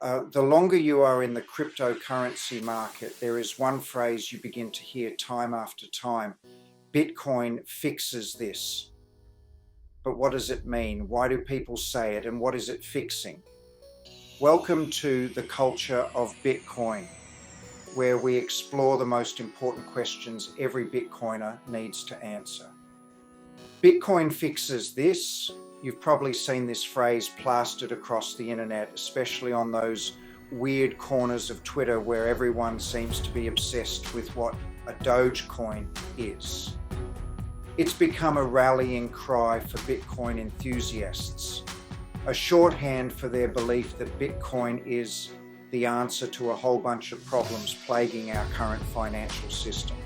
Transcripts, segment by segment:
The longer you are in the cryptocurrency market, there is one phrase you begin to hear time after time: Bitcoin fixes this. But what does it mean? Why do people say it, and what is it fixing? Welcome to the culture of Bitcoin, where we explore the most important questions every Bitcoiner needs to answer. Bitcoin fixes this. You've probably seen this phrase plastered across the internet, especially on those weird corners of Twitter where everyone seems to be obsessed with what a Dogecoin is. It's become a rallying cry for Bitcoin enthusiasts, a shorthand for their belief that Bitcoin is the answer to a whole bunch of problems plaguing our current financial system.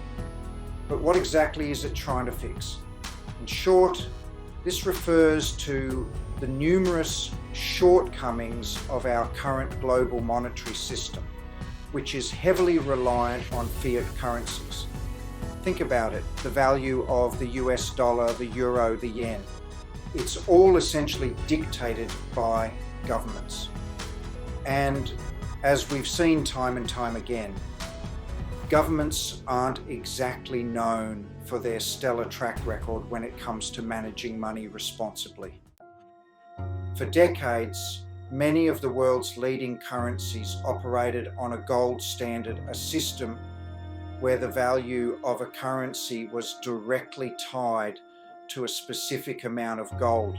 But what exactly is it trying to fix? In short, this refers to the numerous shortcomings of our current global monetary system, which is heavily reliant on fiat currencies. Think about it: the value of the US dollar, the euro, the yen. It's all essentially dictated by governments. And as we've seen time and time again, governments aren't exactly known for their stellar track record when it comes to managing money responsibly. For decades, many of the world's leading currencies operated on a gold standard, a system where the value of a currency was directly tied to a specific amount of gold.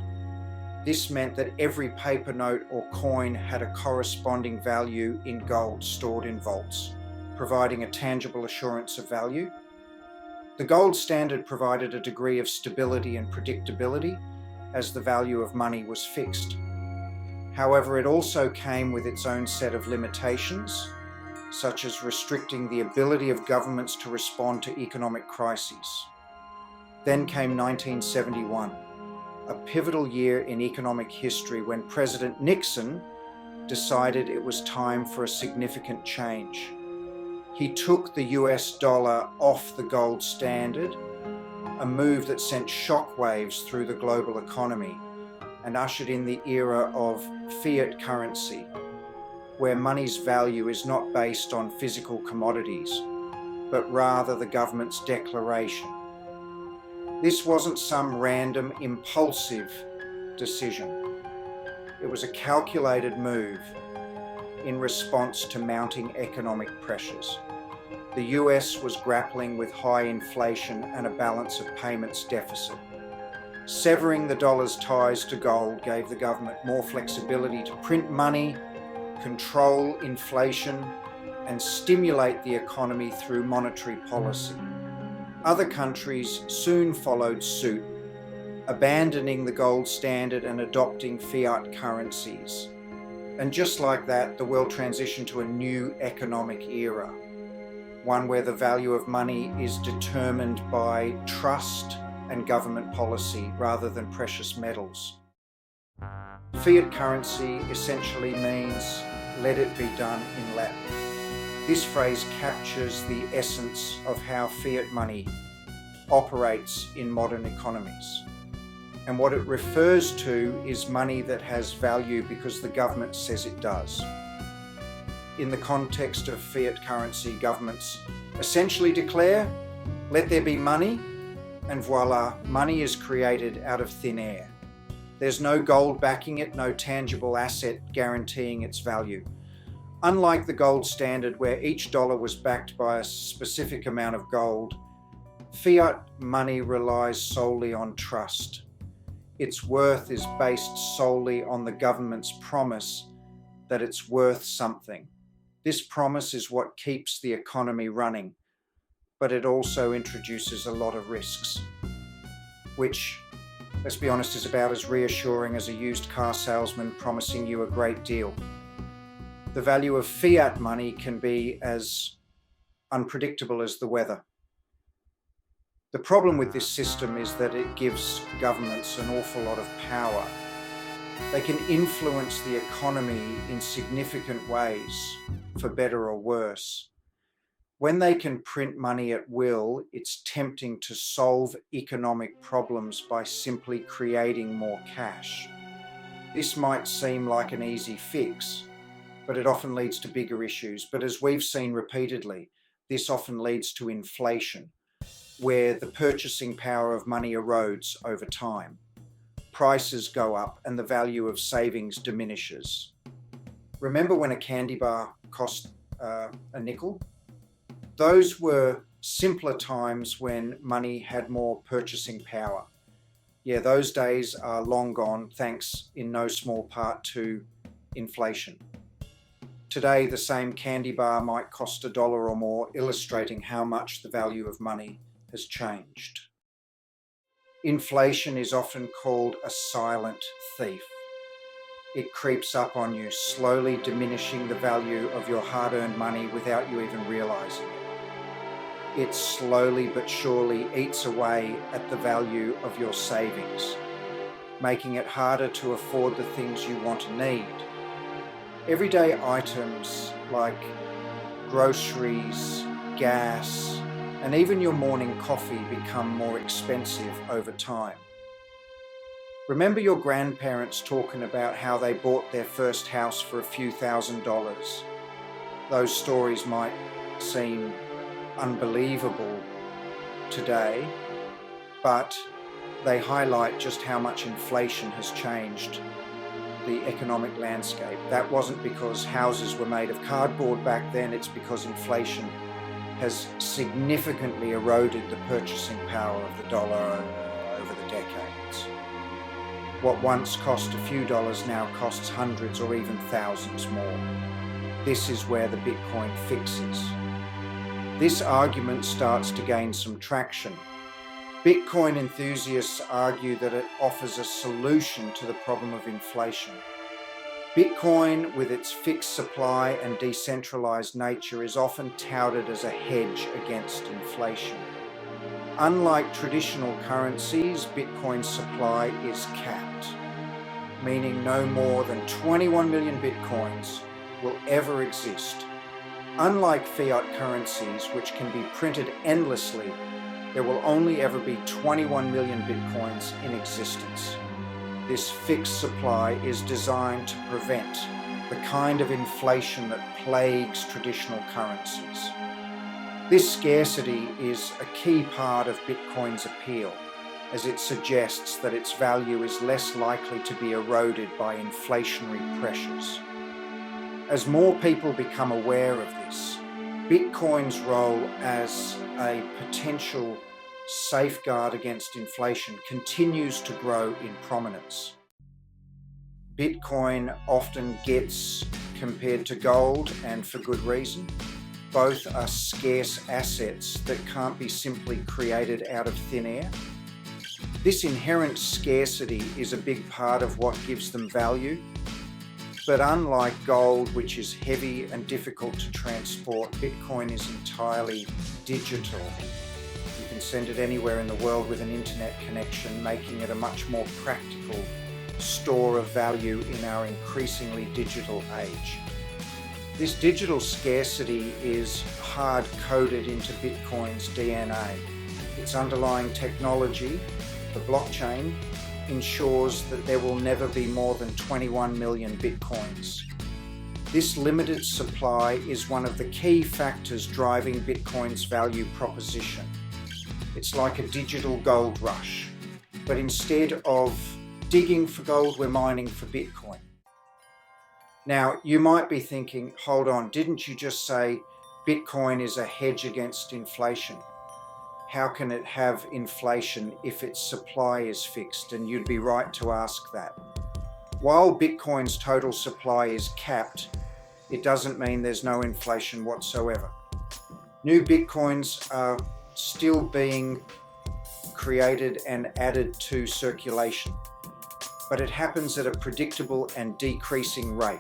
This meant that every paper note or coin had a corresponding value in gold stored in vaults, providing a tangible assurance of value. The gold standard provided a degree of stability and predictability as the value of money was fixed. However, it also came with its own set of limitations, such as restricting the ability of governments to respond to economic crises. Then came 1971, a pivotal year in economic history when President Nixon decided it was time for a significant change. He took the US dollar off the gold standard, a move that sent shockwaves through the global economy and ushered in the era of fiat currency, where money's value is not based on physical commodities, but rather the government's declaration. This wasn't some random, impulsive decision. It was a calculated move in response to mounting economic pressures. The US was grappling with high inflation and a balance of payments deficit. Severing the dollar's ties to gold gave the government more flexibility to print money, control inflation, and stimulate the economy through monetary policy. Other countries soon followed suit, abandoning the gold standard and adopting fiat currencies. And just like that, the world transitioned to a new economic era, one where the value of money is determined by trust and government policy rather than precious metals. Fiat currency essentially means "let it be done" in Latin. This phrase captures the essence of how fiat money operates in modern economies. And what it refers to is money that has value because the government says it does. In the context of fiat currency, governments essentially declare, "let there be money," and voila, money is created out of thin air. There's no gold backing it, no tangible asset guaranteeing its value. Unlike the gold standard, where each dollar was backed by a specific amount of gold, fiat money relies solely on trust. Its worth is based solely on the government's promise that it's worth something. This promise is what keeps the economy running, but it also introduces a lot of risks, which, let's be honest, is about as reassuring as a used car salesman promising you a great deal. The value of fiat money can be as unpredictable as the weather. The problem with this system is that it gives governments an awful lot of power. They can influence the economy in significant ways, for better or worse. When they can print money at will, it's tempting to solve economic problems by simply creating more cash. This might seem like an easy fix, but it often leads to bigger issues. But as we've seen repeatedly, this often leads to inflation, where the purchasing power of money erodes over time. Prices go up and the value of savings diminishes. Remember when a candy bar cost a nickel? Those were simpler times when money had more purchasing power. Yeah, those days are long gone, thanks in no small part to inflation. Today, the same candy bar might cost $1 or more, illustrating how much the value of money has changed. Inflation is often called a silent thief. It creeps up on you, slowly diminishing the value of your hard-earned money without you even realizing it. It slowly but surely eats away at the value of your savings, making it harder to afford the things you want and need. Everyday items like groceries, gas, and even your morning coffee become more expensive over time. Remember your grandparents talking about how they bought their first house for a few $1,000s. Those stories might seem unbelievable today, but they highlight just how much inflation has changed the economic landscape. That wasn't because houses were made of cardboard back then, it's because inflation has significantly eroded the purchasing power of the dollar over the decades. What once cost a few dollars now costs hundreds or even thousands more. This is where the Bitcoin fixes. This argument starts to gain some traction. Bitcoin enthusiasts argue that it offers a solution to the problem of inflation. Bitcoin, with its fixed supply and decentralized nature, is often touted as a hedge against inflation. Unlike traditional currencies, Bitcoin's supply is capped, meaning no more than 21 million Bitcoins will ever exist. Unlike fiat currencies, which can be printed endlessly, there will only ever be 21 million Bitcoins in existence. This fixed supply is designed to prevent the kind of inflation that plagues traditional currencies. This scarcity is a key part of Bitcoin's appeal, as it suggests that its value is less likely to be eroded by inflationary pressures. As more people become aware of this, Bitcoin's role as a potential safeguard against inflation continues to grow in prominence. Bitcoin often gets compared to gold, and for good reason. Both are scarce assets that can't be simply created out of thin air. This inherent scarcity is a big part of what gives them value. But unlike gold, which is heavy and difficult to transport, Bitcoin is entirely digital. You can send it anywhere in the world with an internet connection, making it a much more practical store of value in our increasingly digital age. This digital scarcity is hard-coded into Bitcoin's DNA. Its underlying technology, the blockchain, ensures that there will never be more than 21 million Bitcoins. This limited supply is one of the key factors driving Bitcoin's value proposition. It's like a digital gold rush, but instead of digging for gold, we're mining for Bitcoin. Now, you might be thinking, hold on, didn't you just say Bitcoin is a hedge against inflation? How can it have inflation if its supply is fixed? And you'd be right to ask that. While Bitcoin's total supply is capped, it doesn't mean there's no inflation whatsoever. New Bitcoins are still being created and added to circulation, but it happens at a predictable and decreasing rate.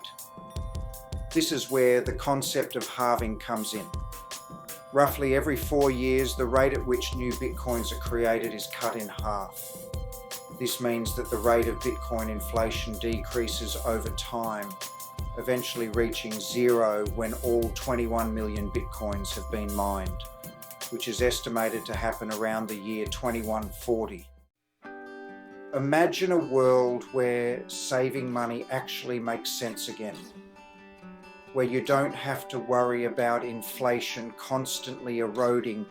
This is where the concept of halving comes in. Roughly every 4 years, the rate at which new Bitcoins are created is cut in half. This means that the rate of Bitcoin inflation decreases over time, eventually reaching zero when all 21 million Bitcoins have been mined, which is estimated to happen around the year 2140. Imagine a world where saving money actually makes sense again. where you don't have to worry about inflation constantly eroding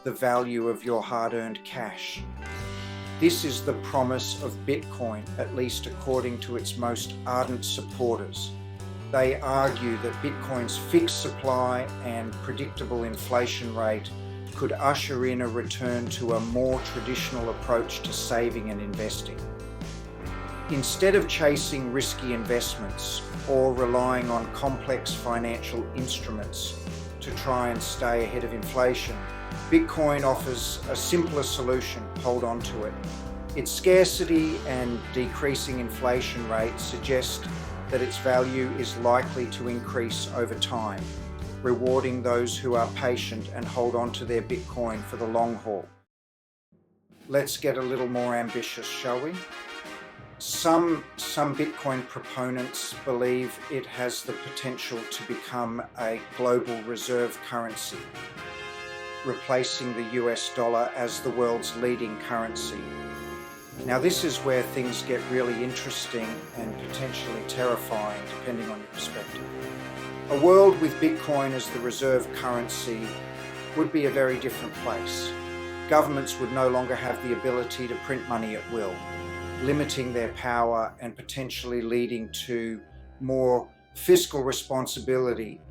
the value of your hard-earned cash. This is the promise of Bitcoin, at least according to its most ardent supporters. They argue that Bitcoin's fixed supply and predictable inflation rate could usher in a return to a more traditional approach to saving and investing. Instead of chasing risky investments or relying on complex financial instruments to try and stay ahead of inflation, Bitcoin offers a simpler solution: hold on to it. Its scarcity and decreasing inflation rate suggest that its value is likely to increase over time, rewarding those who are patient and hold on to their Bitcoin for the long haul. Let's get a little more ambitious, shall we? Some Bitcoin proponents believe it has the potential to become a global reserve currency, replacing the US dollar as the world's leading currency. Now, this is where things get really interesting and potentially terrifying, depending on your perspective. A world with Bitcoin as the reserve currency would be a very different place. Governments would no longer have the ability to print money at will, limiting their power and potentially leading to more fiscal responsibility.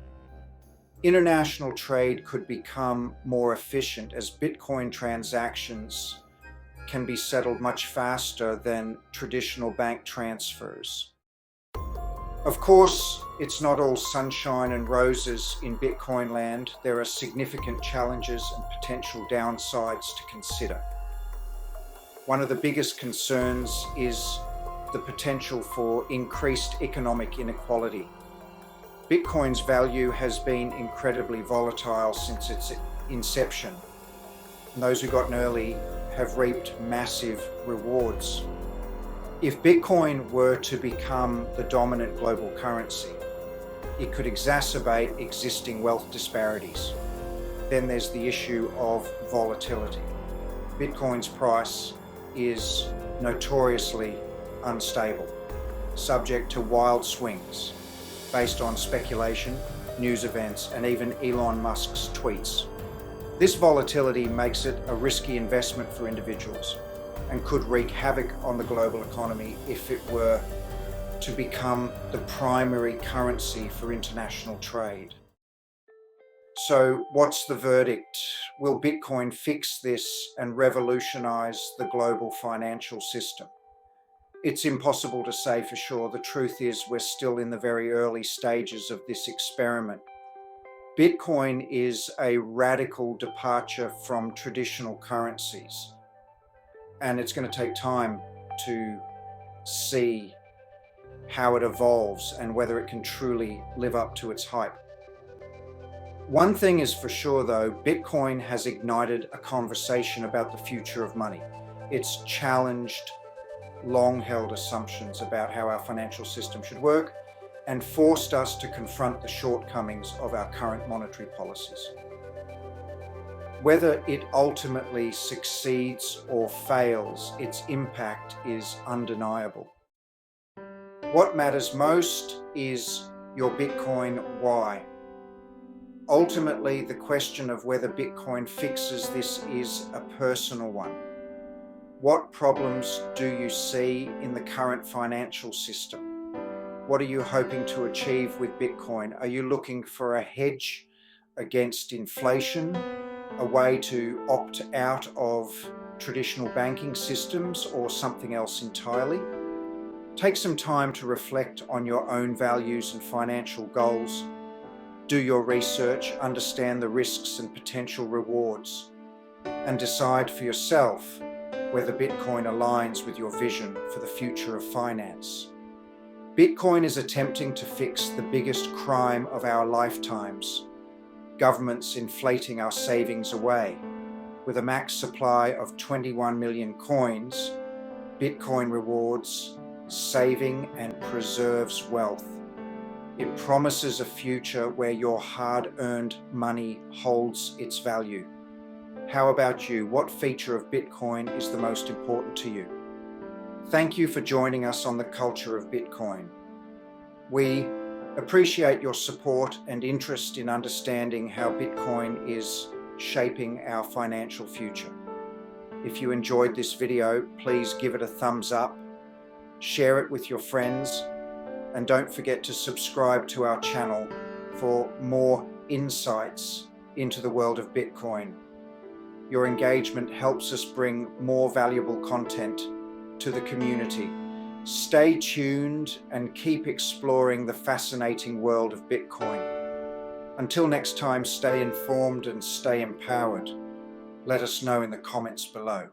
International trade could become more efficient as Bitcoin transactions can be settled much faster than traditional bank transfers. Of course, it's not all sunshine and roses in Bitcoin land. There are significant challenges and potential downsides to consider. One of the biggest concerns is the potential for increased economic inequality. Bitcoin's value has been incredibly volatile since its inception, and those who got in early have reaped massive rewards. If Bitcoin were to become the dominant global currency, it could exacerbate existing wealth disparities. Then there's the issue of volatility. Bitcoin's price is notoriously unstable, subject to wild swings based on speculation, news events, and even Elon Musk's tweets. This volatility makes it a risky investment for individuals and could wreak havoc on the global economy if it were to become the primary currency for international trade. So what's the verdict? Will Bitcoin fix this and revolutionize the global financial system? It's impossible to say for sure. The truth is, we're still in the very early stages of this experiment. Bitcoin is a radical departure from traditional currencies, and it's going to take time to see how it evolves and whether it can truly live up to its hype. One thing is for sure though, Bitcoin has ignited a conversation about the future of money. It's challenged long-held assumptions about how our financial system should work and forced us to confront the shortcomings of our current monetary policies. Whether it ultimately succeeds or fails, its impact is undeniable. What matters most is your Bitcoin why. Ultimately, the question of whether Bitcoin fixes this is a personal one. What problems do you see in the current financial system? What are you hoping to achieve with Bitcoin? Are you looking for a hedge against inflation, a way to opt out of traditional banking systems, or something else entirely? Take some time to reflect on your own values and financial goals. Do your research, understand the risks and potential rewards, and decide for yourself whether Bitcoin aligns with your vision for the future of finance. Bitcoin is attempting to fix the biggest crime of our lifetimes: governments inflating our savings away. With a max supply of 21 million coins, Bitcoin rewards saving and preserves wealth. It promises a future where your hard-earned money holds its value. How about you? What feature of Bitcoin is the most important to you? Thank you for joining us on the culture of Bitcoin. We Appreciate your support and interest in understanding how Bitcoin is shaping our financial future. If you enjoyed this video, please give it a thumbs up, share it with your friends, and don't forget to subscribe to our channel for more insights into the world of Bitcoin. Your engagement helps us bring more valuable content to the community. Stay tuned and keep exploring the fascinating world of Bitcoin. Until next time, stay informed and stay empowered. Let us know in the comments below.